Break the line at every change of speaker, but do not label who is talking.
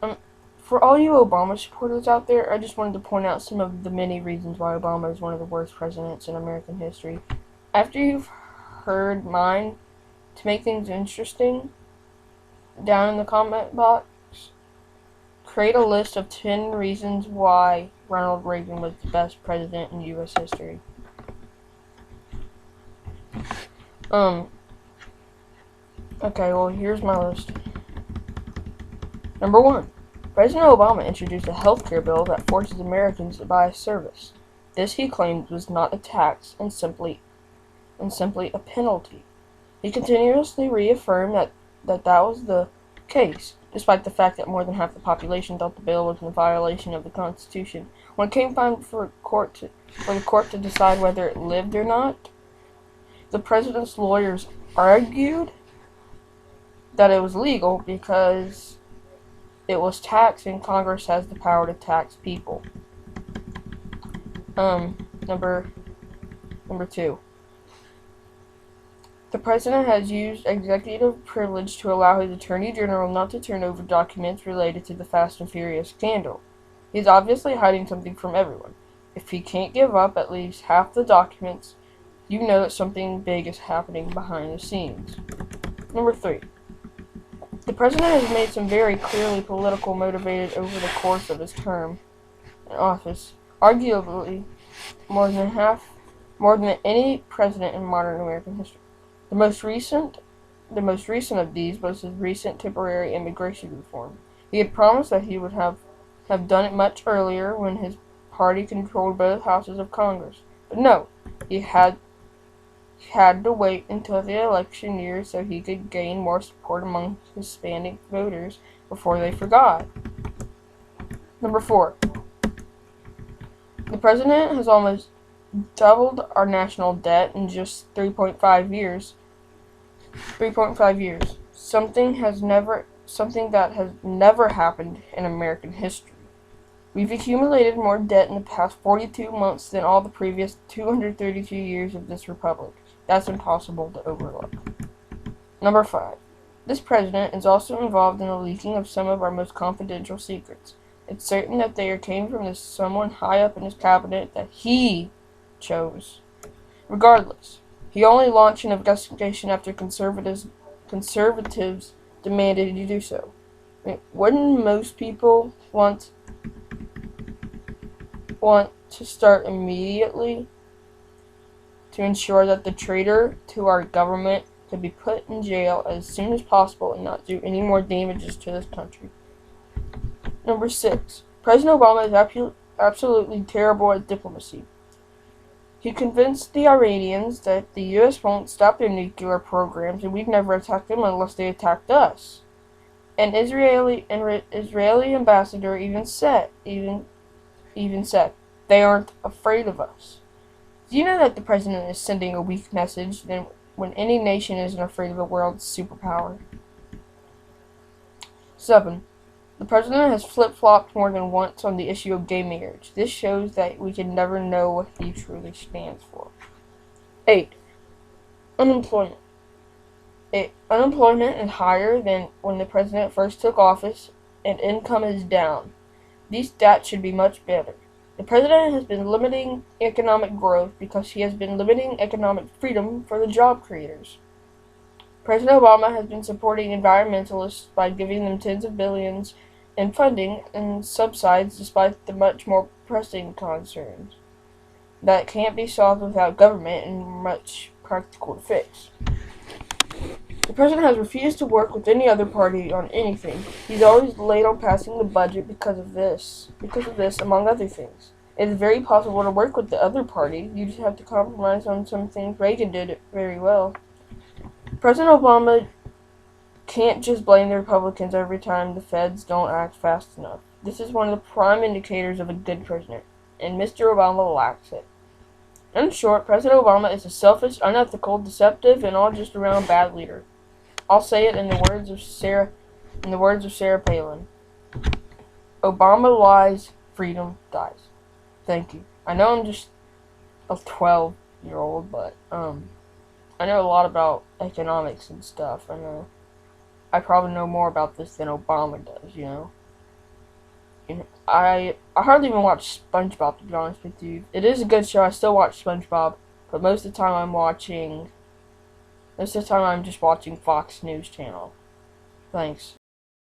Um, for all you Obama supporters out there, I just wanted to point out some of the many reasons why Obama is one of the worst presidents in American history. After you've heard mine, to make things interesting, down in the comment box, create a list of 10 reasons why Ronald Reagan was the best president in U.S. history. Okay, well, here's my list. Number 1. President Obama introduced a health care bill that forces Americans to buy a service. This, he claimed, was not a tax and simply a penalty. He continuously reaffirmed that was the case, despite the fact that more than half the population thought the bill was in violation of the Constitution. When it came time for the court to decide whether it lived or not, the president's lawyers argued that it was legal because it was taxed and Congress has the power to tax people. Number 2. The president has used executive privilege to allow his attorney general not to turn over documents related to the Fast and Furious scandal. He is obviously hiding something from everyone. If he can't give up at least half the documents, you know that something big is happening behind the scenes. Number 3. The president has made some very clearly political motivated over the course of his term in office, arguably more than any president in modern American history. The most recent of these was his recent temporary immigration reform. He had promised that he would have done it much earlier when his party controlled both houses of Congress. But no, he had to wait until the election year so he could gain more support among Hispanic voters before they forgot. Number 4. The president has almost doubled our national debt in just 3.5 years. Something that has never happened in American history. We've accumulated more debt in the past 42 months than all the previous 232 years of this republic. That's impossible to overlook. Number 5. This president is also involved in the leaking of some of our most confidential secrets. It's certain that they came from someone high up in his cabinet that he chose. Regardless, he only launched an investigation after conservatives demanded he do so. I mean, wouldn't most people want to start immediately to ensure that the traitor to our government could be put in jail as soon as possible and not do any more damages to this country? Number 6. President Obama is absolutely terrible at diplomacy. He convinced the Iranians that the U.S. won't stop their nuclear programs and we'd never attack them unless they attacked us. An Israeli ambassador even said they aren't afraid of us. Do you know that the president is sending a weak message when any nation isn't afraid of a world superpower? 7. The president has flip-flopped more than once on the issue of gay marriage. This shows that we can never know what he truly stands for. 8. Unemployment. Unemployment is higher than when the president first took office, and income is down. These stats should be much better. The president has been limiting economic growth because he has been limiting economic freedom for the job creators. President Obama has been supporting environmentalists by giving them tens of billions in funding and subsidies despite the much more pressing concerns that can't be solved without government and much practical to fix. The president has refused to work with any other party on anything. He's always late on passing the budget because of this, among other things. It is very possible to work with the other party. You just have to compromise on some things. Reagan did it very well. President Obama can't just blame the Republicans every time the feds don't act fast enough. This is one of the prime indicators of a good president, and Mr. Obama lacks it. In short, President Obama is a selfish, unethical, deceptive, and all just around bad leader. I'll say it in the words of Sarah Palin. Obama lies, freedom dies. Thank you. I know I'm just a 12-year-old, but I know a lot about economics and stuff. I probably know more about this than Obama does, you know. I hardly even watch SpongeBob, to be honest with you. It is a good show. I still watch SpongeBob, but most of the time I'm just watching Fox News Channel. Thanks.